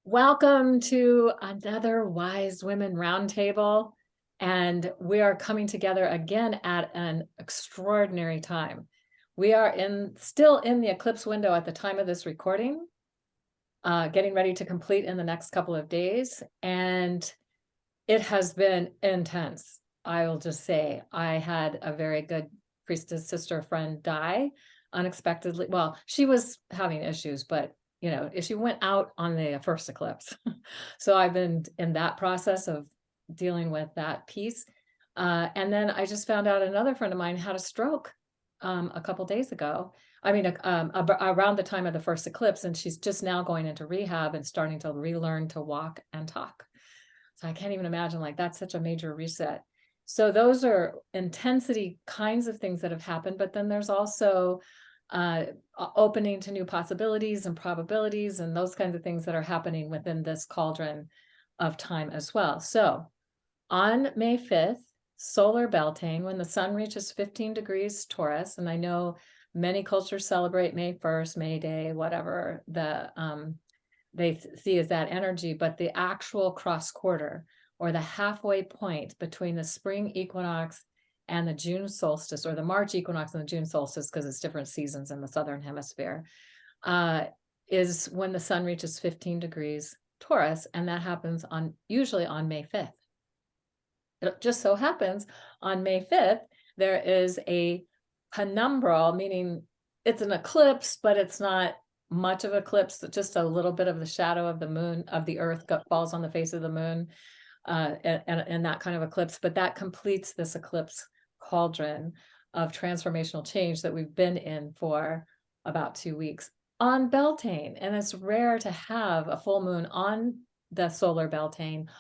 Welcome to another Wise Women Roundtable. And we are coming together again at an extraordinary time. We are still in the eclipse window at the time of this recording, getting ready to complete in the next couple of days. And it has been intense. I will just say, I had a very good priestess sister friend die unexpectedly. Well, she was having issues, but she went out on the first eclipse. So I've been in that process of dealing with that piece. And then I just found out another friend of mine had a stroke a couple days ago. I mean, around the time of the first eclipse, and she's just now going into rehab and starting to relearn to walk and talk. So I can't even imagine, like, that's such a major reset. So those are intensity kinds of things that have happened, but then there's also opening to new possibilities and probabilities and those kinds of things that are happening within this cauldron of time as well. So on May 5th, Solar Beltane, when the sun reaches 15 degrees Taurus, and I know many cultures celebrate May 1st, May Day, whatever they see as that energy, but the actual cross quarter or the halfway point between the spring equinox and the June solstice, or the March equinox and the June solstice, because it's different seasons in the southern hemisphere, is when the sun reaches 15 degrees Taurus, and that happens usually on May 5th. It just so happens on May 5th, there is a penumbral, meaning it's an eclipse, but it's not much of an eclipse, just a little bit of the shadow of the moon, of the earth falls on the face of the moon, and that kind of eclipse. But that completes this eclipse cauldron of transformational change that we've been in for about 2 weeks on Beltane. And it's rare to have a full moon on the solar Beltane.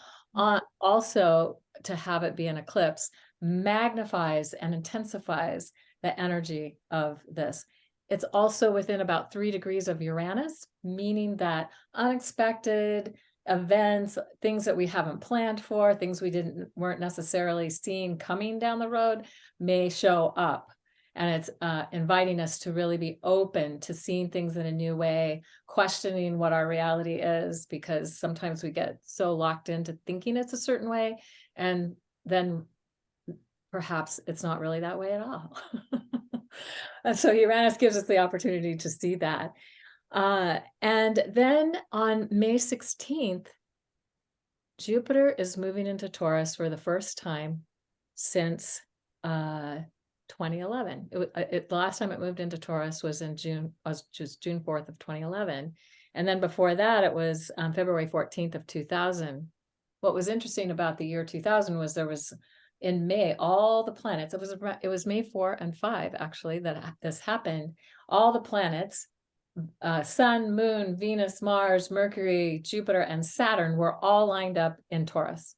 Also, to have it be an eclipse magnifies and intensifies the energy of this. It's also within about 3 degrees of Uranus, meaning that unexpected events, things that we haven't planned for, things we weren't necessarily seeing coming down the road may show up. And it's inviting us to really be open to seeing things in a new way, questioning what our reality is, because sometimes we get so locked into thinking it's a certain way, and then perhaps it's not really that way at all. And so Uranus gives us the opportunity to see that. And then on May 16th, Jupiter is moving into Taurus for the first time since 2011. The last time it moved into Taurus was in June 4th of 2011. And then before that, it was February 14th of 2000. What was interesting about the year 2000 was there was, in May, all the planets, it was May 4 and 5, actually, that this happened. All the planets, Sun, Moon, Venus, Mars, Mercury, Jupiter, and Saturn were all lined up in Taurus.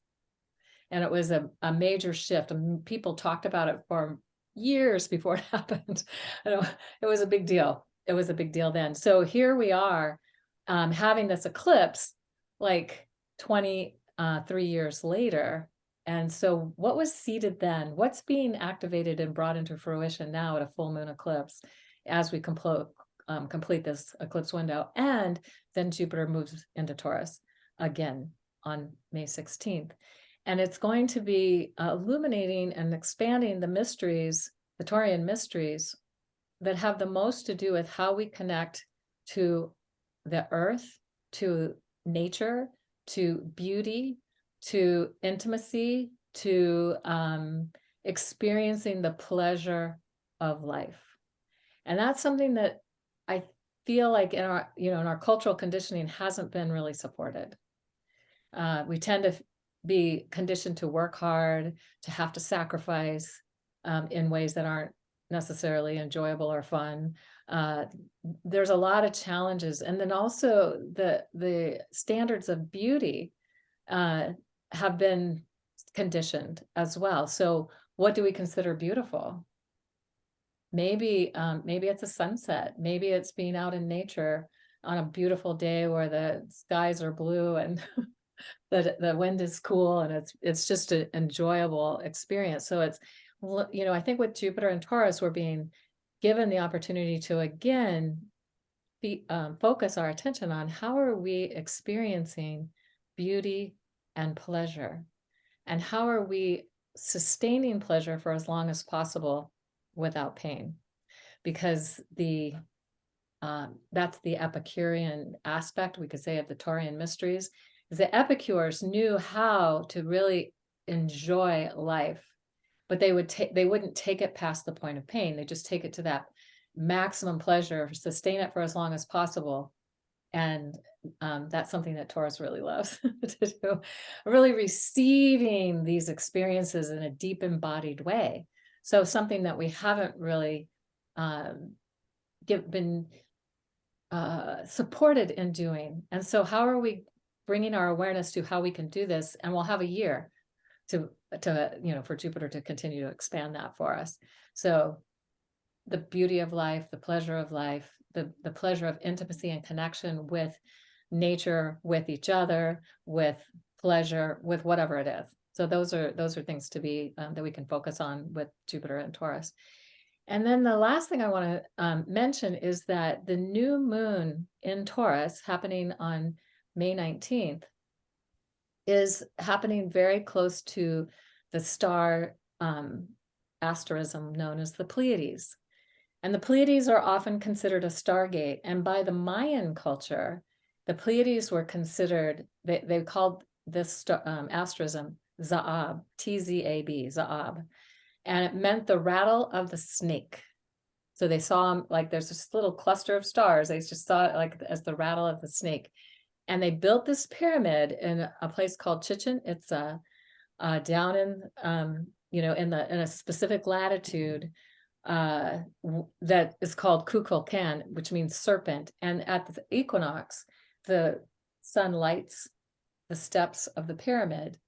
And it was a major shift. People talked about it for years before it happened. It was a big deal. It was a big deal then. So here we are having this eclipse like 23 years later. And so what was seeded then? What's being activated and brought into fruition now at a full moon eclipse as we complete this eclipse window? And then Jupiter moves into Taurus again on May 16th. And it's going to be illuminating and expanding the mysteries, the Taurian mysteries, that have the most to do with how we connect to the earth, to nature, to beauty, to intimacy, to experiencing the pleasure of life. And that's something that I feel like in our cultural conditioning hasn't been really supported. We tend to be conditioned to work hard, to have to sacrifice in ways that aren't necessarily enjoyable or fun. There's a lot of challenges. And then also the standards of beauty have been conditioned as well. So what do we consider beautiful? Maybe it's a sunset. Maybe it's being out in nature on a beautiful day where the skies are blue and the wind is cool, and it's just an enjoyable experience. So it's, I think with Jupiter and Taurus, we're being given the opportunity to again focus our attention on how are we experiencing beauty and pleasure, and how are we sustaining pleasure for as long as possible without pain, because that's the Epicurean aspect, we could say, of the Taurian mysteries, is the Epicures knew how to really enjoy life, but they wouldn't take it past the point of pain. They just take it to that maximum pleasure, sustain it for as long as possible. And that's something that Taurus really loves to do, really receiving these experiences in a deep embodied way. So something that we haven't really been supported in doing. And so how are we bringing our awareness to how we can do this? And we'll have a year to for Jupiter to continue to expand that for us. So the beauty of life, the pleasure of life, the pleasure of intimacy and connection with nature, with each other, with pleasure, with whatever it is. So those are things to be that we can focus on with Jupiter and Taurus. And then the last thing I want to mention is that the new moon in Taurus, happening on May 19th, is happening very close to the star asterism known as the Pleiades. And the Pleiades are often considered a stargate. And by the Mayan culture, the Pleiades were considered, they called this asterism Za'ab, T-Z-A-B, Za'ab. And it meant the rattle of the snake. So they saw them like there's this little cluster of stars. They just saw it like as the rattle of the snake. And they built this pyramid in a place called Chichen. It's down in in a specific latitude that is called Kukulkan, which means serpent. And at the equinox, the sun lights the steps of the pyramid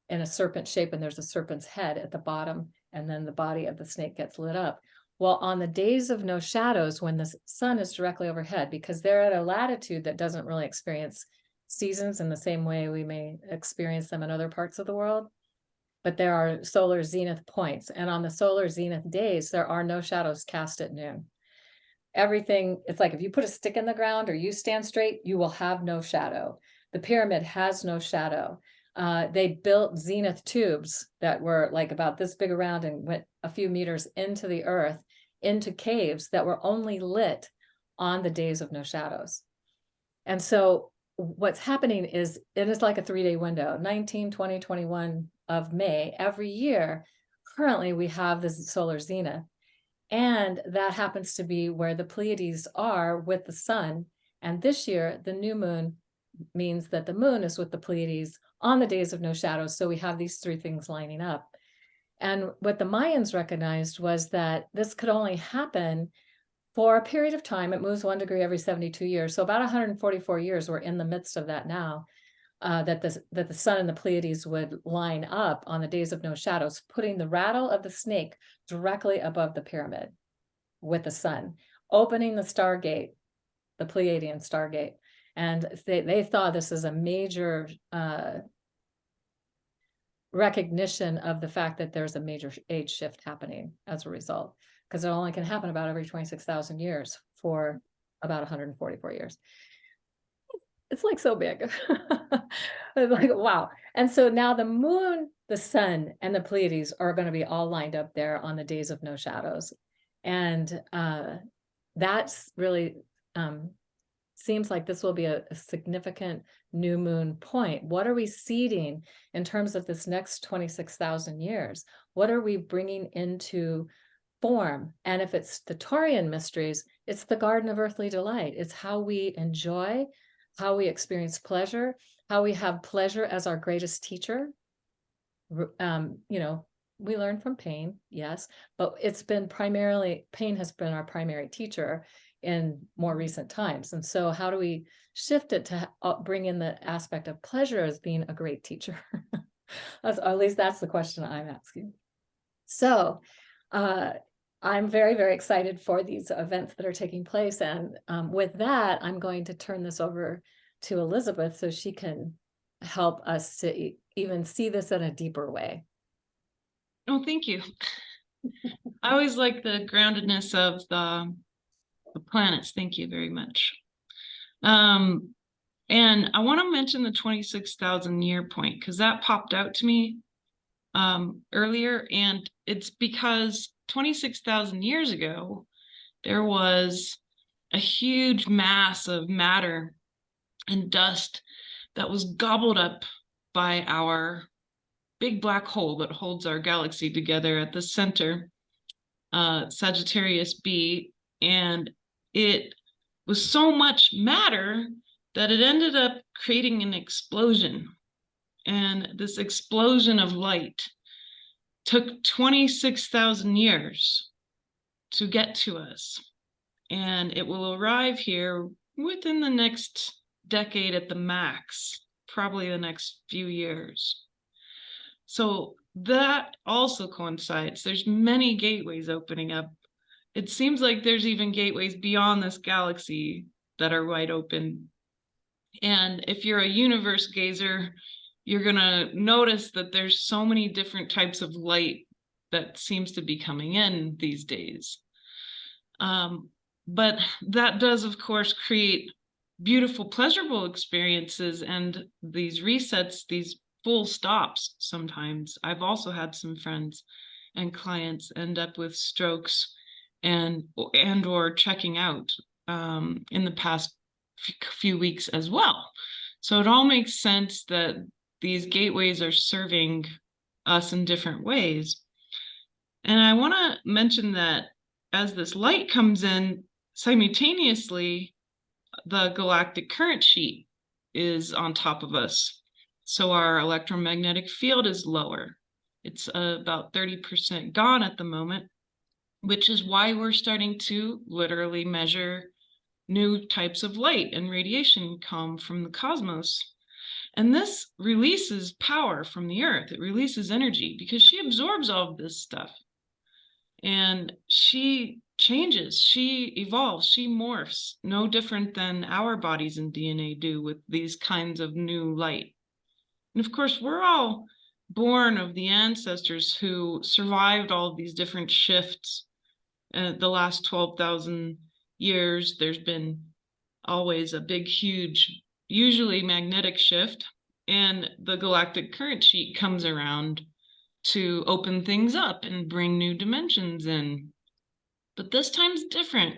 in a serpent shape, and there's a serpent's head at the bottom, and then the body of the snake gets lit up. Well, on the days of no shadows, when the sun is directly overhead, because they're at a latitude that doesn't really experience seasons in the same way we may experience them in other parts of the world, but there are solar zenith points. And on the solar zenith days, there are no shadows cast at noon. Everything, it's like if you put a stick in the ground or you stand straight, you will have no shadow. The pyramid has no shadow. They built zenith tubes that were like about this big around and went a few meters into the earth, into caves that were only lit on the days of no shadows. And so what's happening is it is like a 3-day window, 19, 20, 21 of May. Every year, currently we have this solar zenith. And that happens to be where the Pleiades are with the sun. And this year, the new moon means that the moon is with the Pleiades on the days of no shadows. So we have these three things lining up. And what the Mayans recognized was that this could only happen for a period of time. It moves 1 degree every 72 years. So about 144 years, we're in the midst of that now, that the sun and the Pleiades would line up on the days of no shadows, putting the rattle of the snake directly above the pyramid with the sun, opening the stargate, the Pleiadian stargate. And they thought this is a major recognition of the fact that there's a major age shift happening as a result, because it only can happen about every 26,000 years for about 144 years. It's like so big. It's like, wow. And so now the moon, the sun, and the Pleiades are going to be all lined up there on the days of no shadows. And that's really seems like this will be a significant new moon point. What are we seeding in terms of this next 26,000 years? What are we bringing into form? And if it's the Taurian mysteries, it's the garden of earthly delight. It's how we enjoy, how we experience pleasure, how we have pleasure as our greatest teacher. We learn from pain, yes, but it's been primarily, pain has been our primary teacher in more recent times. And so how do we shift it to bring in the aspect of pleasure as being a great teacher? At least that's the question I'm asking. So I'm very, very excited for these events that are taking place. And with that, I'm going to turn this over to Elizabeth so she can help us to even see this in a deeper way. Oh, thank you. I always like the groundedness of the the planets. Thank you very much. And I want to mention the 26,000 year point, because that popped out to me earlier. And it's because 26,000 years ago, there was a huge mass of matter and dust that was gobbled up by our big black hole that holds our galaxy together at the center, Sagittarius B. And it was so much matter that it ended up creating an explosion. And this explosion of light took 26,000 years to get to us. And it will arrive here within the next decade at the max, probably the next few years. So that also coincides. There's many gateways opening up. It seems like there's even gateways beyond this galaxy that are wide open. And if you're a universe gazer, you're going to notice that there's so many different types of light that seems to be coming in these days. But that does, of course, create beautiful, pleasurable experiences and these resets, these full stops sometimes. I've also had some friends and clients end up with strokes and or checking out in the past few weeks as well. So it all makes sense that these gateways are serving us in different ways. And I want to mention that as this light comes in, simultaneously, the galactic current sheet is on top of us. So our electromagnetic field is lower. It's about 30% gone at the moment, which is why we're starting to literally measure new types of light and radiation come from the cosmos. And this releases power from the Earth. It releases energy because she absorbs all of this stuff. And she changes, she evolves, she morphs, no different than our bodies and DNA do with these kinds of new light. And of course, we're all born of the ancestors who survived all of these different shifts. The last 12,000 years, there's been always a big, huge, usually magnetic shift, and the galactic current sheet comes around to open things up and bring new dimensions in. But this time's different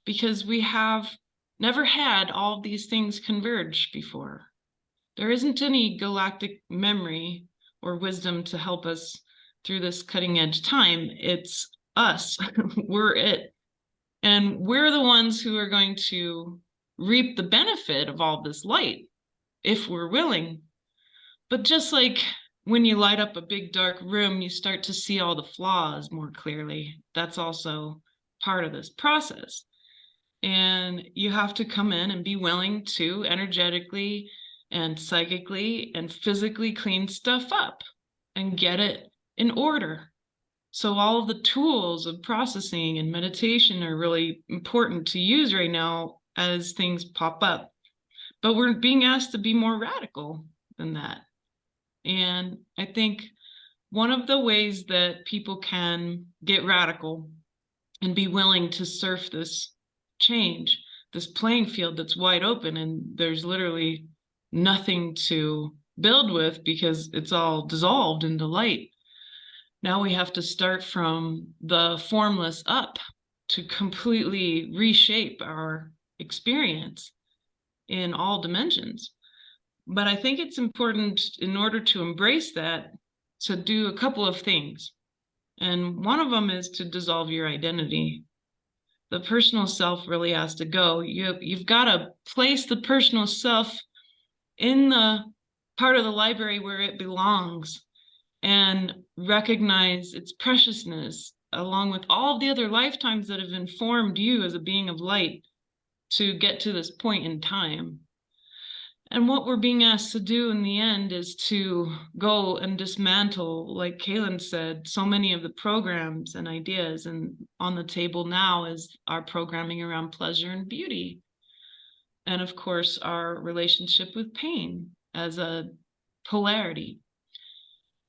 because we have never had all of these things converge before. There isn't any galactic memory or wisdom to help us through this cutting edge time. It's us. We're it. And we're the ones who are going to reap the benefit of all this light if we're willing. But just like when you light up a big dark room, you start to see all the flaws more clearly. That's also part of this process. And you have to come in and be willing to energetically and psychically and physically clean stuff up and get it in order. So all of the tools of processing and meditation are really important to use right now as things pop up. But we're being asked to be more radical than that. And I think one of the ways that people can get radical and be willing to surf this change, this playing field that's wide open and there's literally nothing to build with because it's all dissolved into light. Now we have to start from the formless up to completely reshape our experience in all dimensions. But I think it's important in order to embrace that to do a couple of things. And one of them is to dissolve your identity. The personal self really has to go. You've got to place the personal self in the part of the library where it belongs and recognize its preciousness along with all of the other lifetimes that have informed you as a being of light to get to this point in time. And what we're being asked to do in the end is to go and dismantle, like Kaylin said, so many of the programs and ideas. And on the table now is our programming around pleasure and beauty. And of course, our relationship with pain as a polarity.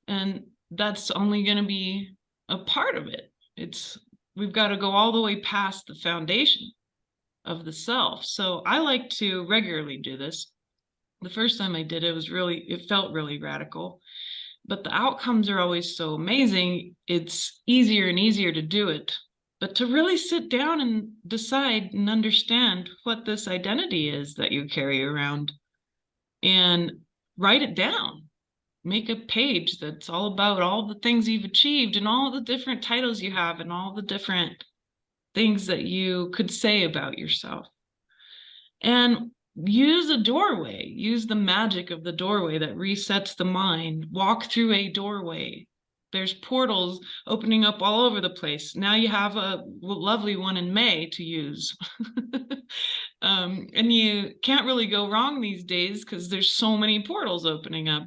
And that's only going to be a part of it. We've got to go all the way past the foundation of the self. So I like to regularly do this. The first time I did it it felt really radical, but the outcomes are always so amazing. It's easier and easier to do it, but to really sit down and decide and understand what this identity is that you carry around and write it down. Make a page that's all about all the things you've achieved and all the different titles you have and all the different things that you could say about yourself. And use a doorway, use the magic of the doorway that resets the mind. Walk through a doorway. There's portals opening up all over the place. Now you have a lovely one in May to use. And you can't really go wrong these days because there's so many portals opening up.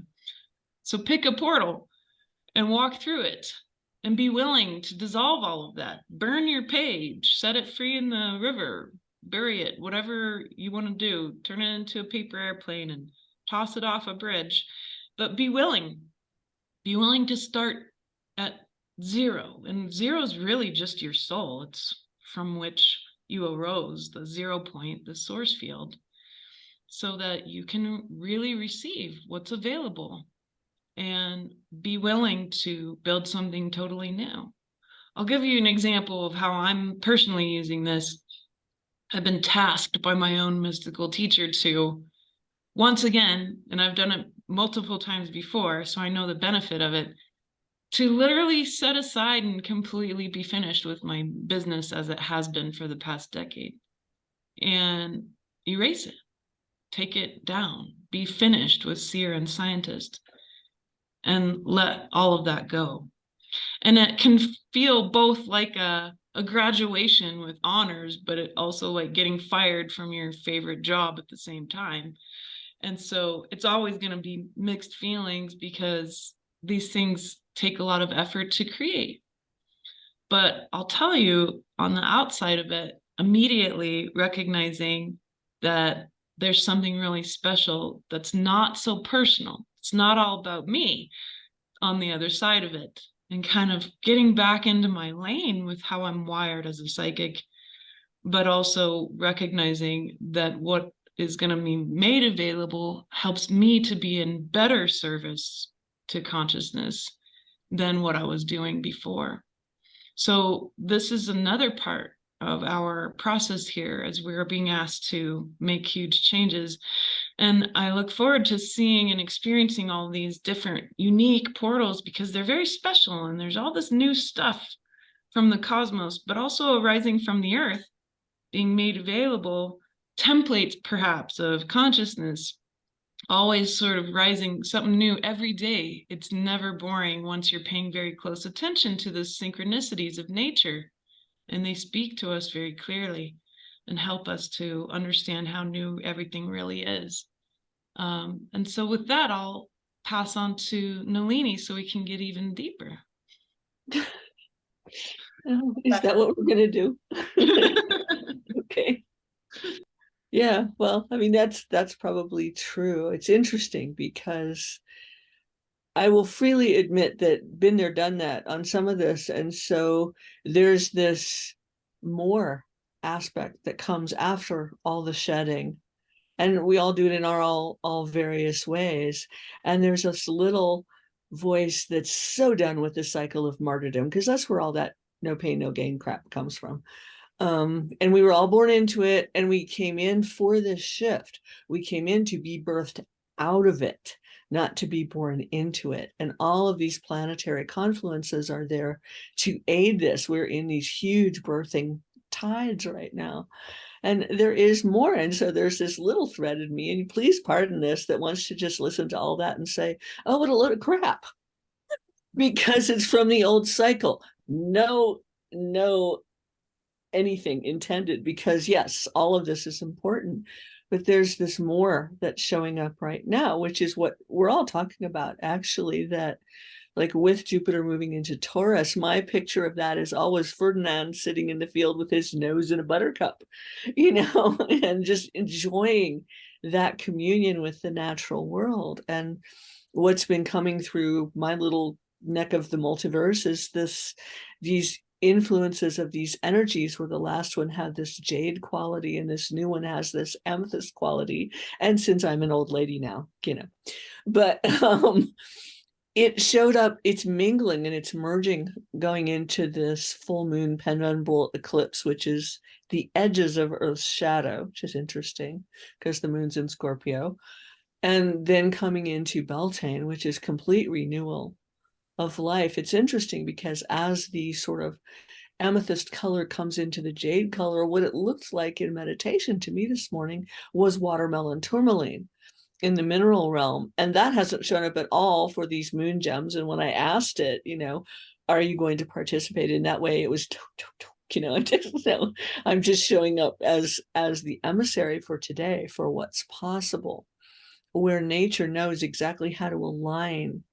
So pick a portal and walk through it and be willing to dissolve all of that. Burn your page, set it free in the river, bury it, whatever you want to do. Turn it into a paper airplane and toss it off a bridge. But be willing. Be willing to start at zero. And zero is really just your soul. It's from which you arose, the 0 point, the source field, so that you can really receive what's available and be willing to build something totally new. I'll give you an example of how I'm personally using this. I've been tasked by my own mystical teacher to, once again, and I've done it multiple times before, so I know the benefit of it, to literally set aside and completely be finished with my business as it has been for the past decade and erase it, take it down, be finished with seer and scientist, and let all of that go. And it can feel both like a graduation with honors, but it also like getting fired from your favorite job at the same time. And so it's always going to be mixed feelings because these things take a lot of effort to create. But I'll tell you, on the outside of it, immediately recognizing that there's something really special that's not so personal. It's not all about me on the other side of it, and kind of getting back into my lane with how I'm wired as a psychic, but also recognizing that what is going to be made available helps me to be in better service to consciousness than what I was doing before. So this is another part of our process here as we're being asked to make huge changes. And I look forward to seeing and experiencing all these different unique portals because they're very special and there's all this new stuff from the cosmos, but also arising from the earth, being made available, templates perhaps of consciousness, always sort of rising, something new every day. It's never boring once you're paying very close attention to the synchronicities of nature. And they speak to us very clearly and help us to understand how new everything really is. And so with that, I'll pass on to Nalini so we can get even deeper. Oh, is that what we're going to do? Okay. Yeah, well, I mean, that's probably true. It's interesting because I will freely admit that been there, done that on some of this. And so there's this more aspect that comes after all the shedding. And we all do it in our all various ways. And there's this little voice that's so done with the cycle of martyrdom, because that's where all that no pain, no gain crap comes from. And we were all born into it, and we came in for this shift. We came in to be birthed out of it, not to be born into it. And all of these planetary confluences are there to aid this. We're in these huge birthing tides right now. And there is more. And so there's this little thread in me, and please pardon this, that wants to just listen to all that and say, oh, what a load of crap, because it's from the old cycle. No anything intended, because yes, all of this is important, but there's this more that's showing up right now, which is what we're all talking about, actually, that like with Jupiter moving into Taurus, my picture of that is always Ferdinand sitting in the field with his nose in a buttercup, and just enjoying that communion with the natural world. And what's been coming through my little neck of the multiverse is these influences of these energies, where the last one had this jade quality and this new one has this amethyst quality. And since I'm an old lady now, but it showed up, it's mingling and it's merging going into this full moon penumbral eclipse, which is the edges of Earth's shadow, which is interesting because the moon's in Scorpio. And then coming into Beltane, which is complete renewal of life. It's interesting because as the sort of amethyst color comes into the jade color, what it looked like in meditation to me this morning was watermelon tourmaline in the mineral realm. And that hasn't shown up at all for these moon gems. And when I asked it, are you going to participate in that way? It was, I'm just showing up as the emissary for today, for what's possible, where nature knows exactly how to align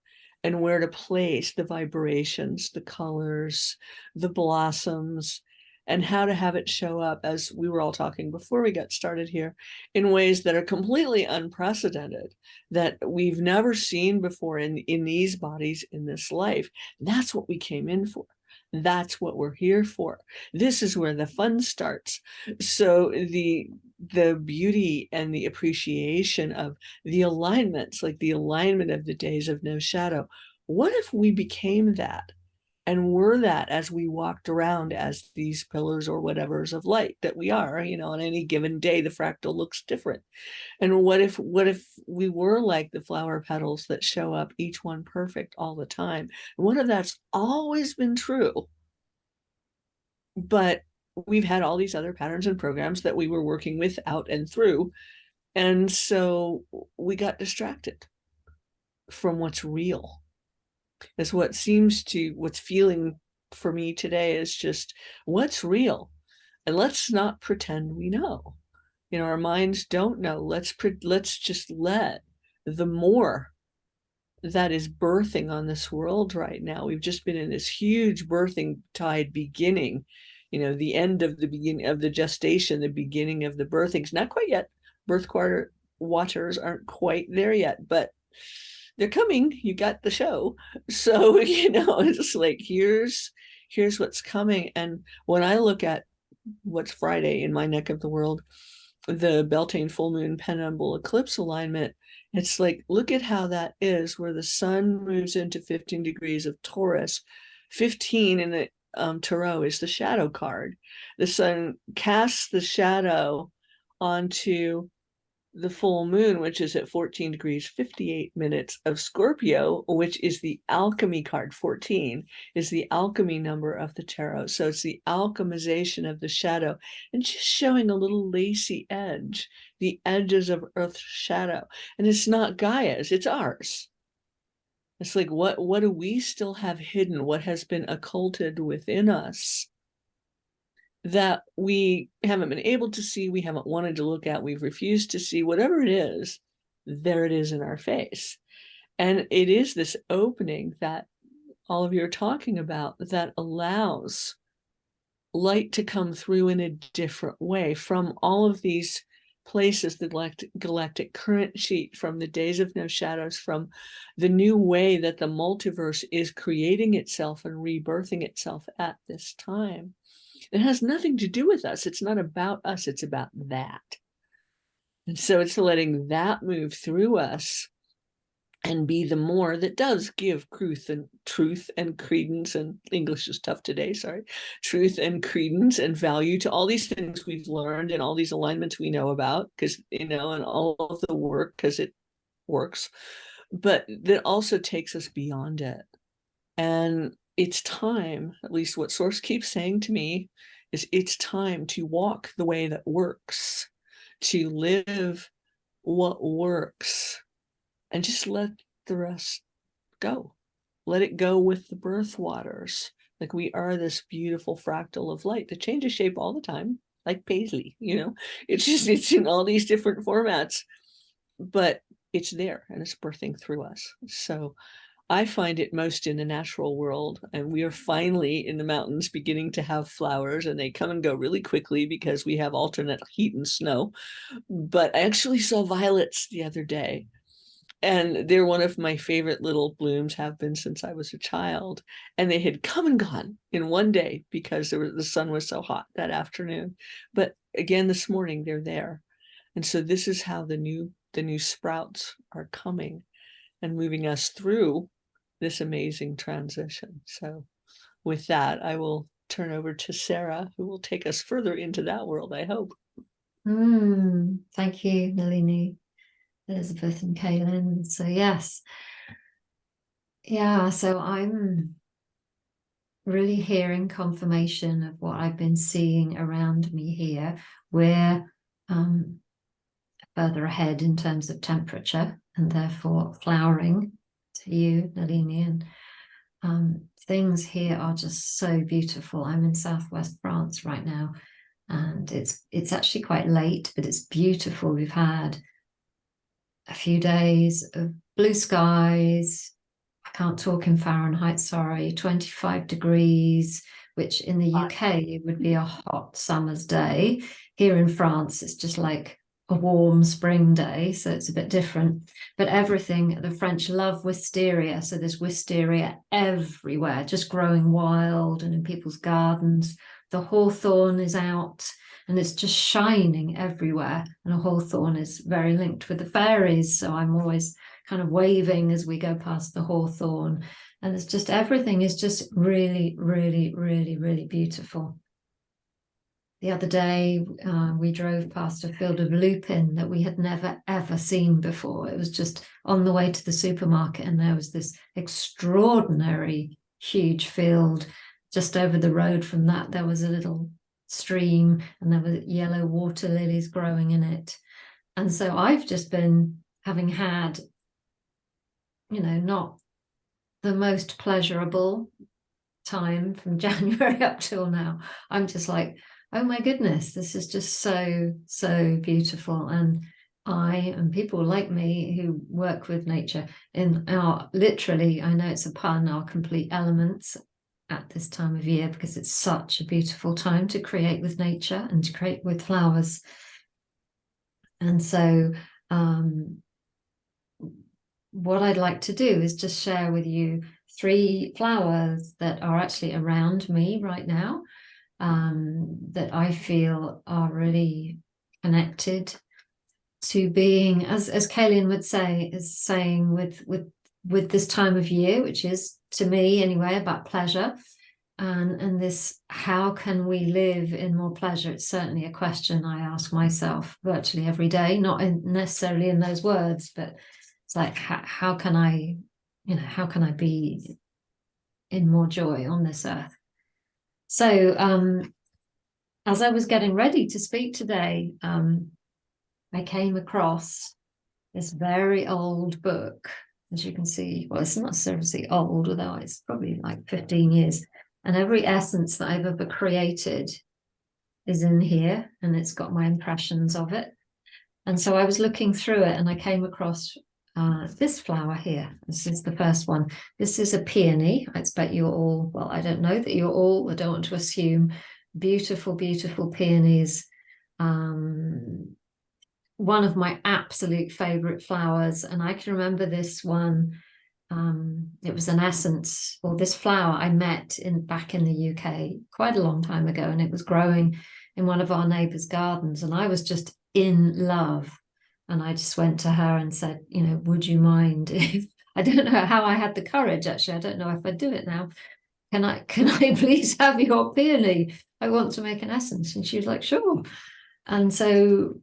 and where to place the vibrations, the colors, the blossoms, and how to have it show up, as we were all talking before we got started here, in ways that are completely unprecedented, that we've never seen before in these bodies in this life. That's what we came in for. That's what we're here for. This is where the fun starts. So the beauty and the appreciation of the alignments, like the alignment of the days of no shadow. What if we became that and were that as we walked around as these pillars or whatevers of light that we are? On any given day, the fractal looks different. And what if we were like the flower petals that show up, each one perfect all the time? And what if that's always been true, but we've had all these other patterns and programs that we were working with out and through, and so we got distracted from what's real. Is what's feeling for me today is just what's real, and let's not pretend we know. Our minds don't know. Let's just let the more that is birthing on this world right now. We've just been in this huge birthing tide beginning, the end of the beginning of the gestation, the beginning of the birthings. Not quite yet. Birth quarter waters aren't quite there yet, but they're coming. You got the show. So, it's like, here's what's coming. And when I look at what's Friday in my neck of the world, the Beltane full moon penumbral eclipse alignment, it's like, look at how that is, where the sun moves into 15 degrees of Taurus. 15 in the Tarot is the shadow card. The sun casts the shadow onto the full moon, which is at 14 degrees 58 minutes of Scorpio, which is the alchemy card. 14 is the alchemy number of the tarot. So it's the alchemization of the shadow, and just showing a little lacy edge, the edges of Earth's shadow. And it's not Gaia's, it's ours. It's like, what do we still have hidden? What has been occulted within us that we haven't been able to see, we haven't wanted to look at, we've refused to see? Whatever it is, there it is in our face. And it is this opening that all of you are talking about that allows light to come through in a different way from all of these places, the galactic current sheet, from the days of no shadows, from the new way that the multiverse is creating itself and rebirthing itself at this time. It has nothing to do with us. It's not about us. It's about that. And so it's letting that move through us and be the more that does give truth and credence, and English is tough today, sorry, truth and credence and value to all these things we've learned and all these alignments we know about, because, and all of the work, because it works, but that also takes us beyond it. And it's time, at least what Source keeps saying to me, is it's time to walk the way that works, to live what works, and just let the rest go. Let it go with the birth waters. Like, we are this beautiful fractal of light that changes shape all the time, like Paisley, it's in all these different formats, but it's there and it's birthing through us. So I find it most in the natural world, and we are finally in the mountains beginning to have flowers, and they come and go really quickly because we have alternate heat and snow. But I actually saw violets the other day, And they're one of my favorite little blooms, have been since I was a child. And they had come and gone in one day because the sun was so hot that afternoon. But again, this morning they're there. And so this is how the new sprouts are coming and moving us through this amazing transition. So with that, I will turn over to Sarah, who will take us further into that world, I hope. Thank you, Nalini, Elizabeth, and Kaylin. So yes, yeah, so I'm really hearing confirmation of what I've been seeing around me here. We're further ahead in terms of temperature and therefore flowering to you, Nalini, and things here are just so beautiful. I'm in southwest France right now, and it's actually quite late, but it's beautiful. We've had a few days of blue skies. I can't talk in Fahrenheit, sorry, 25 degrees, which in the UK would be a hot summer's day. Here in France, it's just like a warm spring day, so it's a bit different. But everything, the French love wisteria, so there's wisteria everywhere, just growing wild and in people's gardens. The hawthorn is out and it's just shining everywhere. And a hawthorn is very linked with the fairies, so I'm always kind of waving as we go past the hawthorn. And it's just, everything is just really, really, really, really beautiful. The other day, we drove past a field of lupin that we had never, ever seen before. It was just on the way to the supermarket, and there was this extraordinary, huge field. Just over the road from that, there was a little stream, and there were yellow water lilies growing in it. And so I've just been having had, not the most pleasurable time from January up till now. I'm just like, oh my goodness, this is just so, so beautiful. And I and people like me who work with nature in our, literally, I know it's a pun, our complete elements at this time of year, because it's such a beautiful time to create with nature and to create with flowers. And so what I'd like to do is just share with you 3 flowers that are actually around me right now, that I feel are really connected to being, as Kaylin would say, is saying with this time of year, which is, to me anyway, about pleasure. And this, how can we live in more pleasure? It's certainly a question I ask myself virtually every day, not necessarily in those words, but it's like, how can I be in more joy on this earth? So as I was getting ready to speak today, I came across this very old book, as you can see. Well, it's not seriously old, although it's probably like 15 years. And every essence that I've ever created is in here, and it's got my impressions of it. And so I was looking through it, and I came across this flower here. This is the first one. This is a peony. I expect you're all, well, I don't know that you're all, I don't want to assume, beautiful, beautiful peonies. One of my absolute favorite flowers, and I can remember this one. It was an essence, or this flower I met back in the UK quite a long time ago, and it was growing in one of our neighbours' gardens, and I was just in love. And I just went to her and said, would you mind if, I don't know how I had the courage, actually, I don't know if I'd do it now. Can I please have your peony? I want to make an essence. And she was like, sure. And so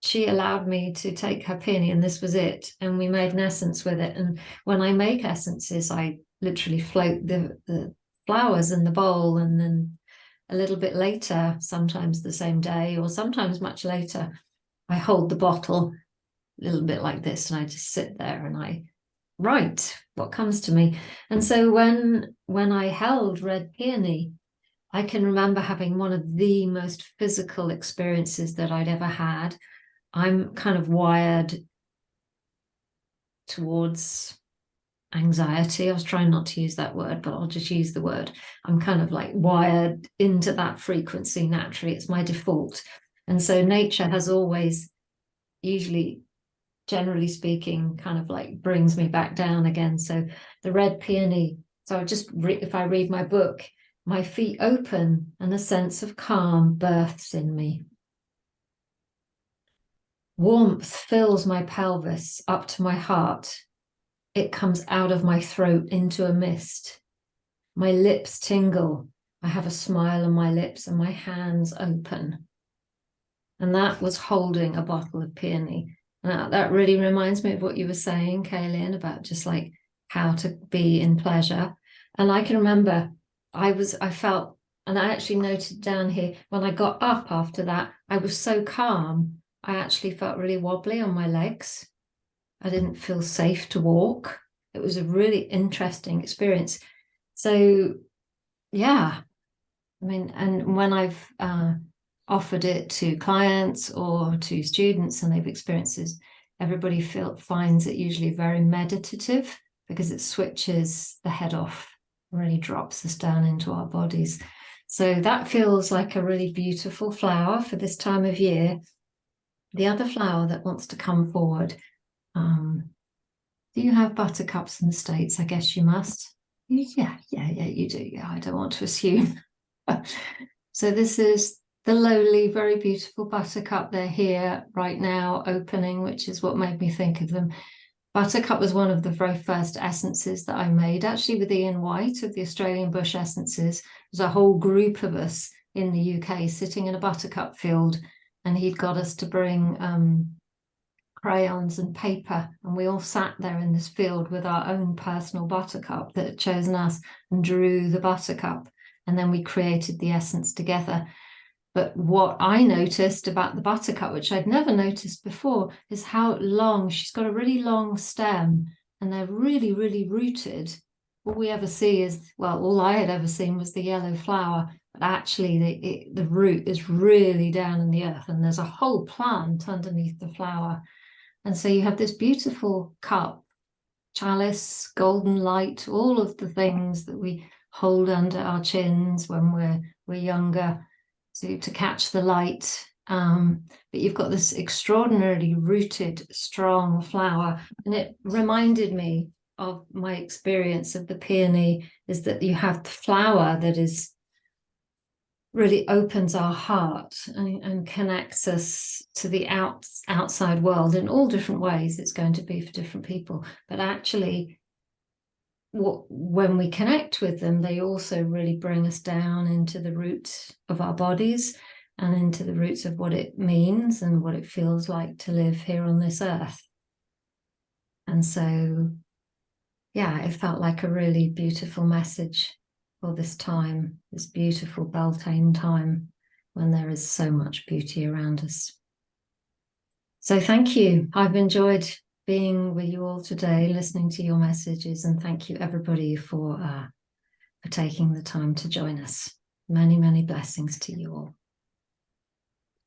she allowed me to take her peony, and this was it. And we made an essence with it. And when I make essences, I literally float the flowers in the bowl, and then a little bit later, sometimes the same day or sometimes much later, I hold the bottle a little bit like this, and I just sit there and I write what comes to me. And so when I held red peony, I can remember having one of the most physical experiences that I'd ever had. I'm kind of wired towards anxiety. I was trying not to use that word, but I'll just use the word. I'm kind of like wired into that frequency naturally. It's my default. And so nature has always usually generally speaking, kind of like brings me back down again. So the red peony. So if I read my book, my feet open and a sense of calm births in me. Warmth fills my pelvis up to my heart. It comes out of my throat into a mist. My lips tingle. I have a smile on my lips and my hands open. And that was holding a bottle of peony. And that really reminds me of what you were saying, Kaylin, about just like how to be in pleasure. And I can remember I felt, and I actually noted down here, when I got up after that, I was so calm. I actually felt really wobbly on my legs. I didn't feel safe to walk. It was a really interesting experience. So, yeah, I mean, and when I've offered it to clients or to students and they've experienced this, everybody finds it usually very meditative because it switches the head off, really drops us down into our bodies. So that feels like a really beautiful flower for this time of year. The other flower that wants to come forward, do you have buttercups in the States? I guess you must. Yeah, you do. Yeah, I don't want to assume. So this is the lowly, very beautiful buttercup. They're here right now opening, which is what made me think of them. Buttercup was one of the very first essences that I made, actually with Ian White of the Australian Bush Essences. There's a whole group of us in the UK sitting in a buttercup field, and he'd got us to bring crayons and paper, and we all sat there in this field with our own personal buttercup that had chosen us and drew the buttercup, and then we created the essence together. But what I noticed about the buttercup, which I'd never noticed before, is how long she's got a really long stem, and they're really, really rooted. All we ever see is, well, all I had ever seen was the yellow flower, but actually the root is really down in the earth, and there's a whole plant underneath the flower. And so you have this beautiful cup, chalice, golden light, all of the things that we hold under our chins when we're younger to catch the light. But you've got this extraordinarily rooted, strong flower. And it reminded me of my experience of the peony, is that you have the flower that is really opens our heart and connects us to the outside world in all different ways. It's going to be for different people, but actually when we connect with them, they also really bring us down into the roots of our bodies and into the roots of what it means and what it feels like to live here on this earth. And so, yeah, it felt like a really beautiful message for this time, this beautiful Beltane time when there is so much beauty around us. So thank you. I've enjoyed being with you all today, listening to your messages, and thank you everybody for taking the time to join us. Many, many blessings to you all.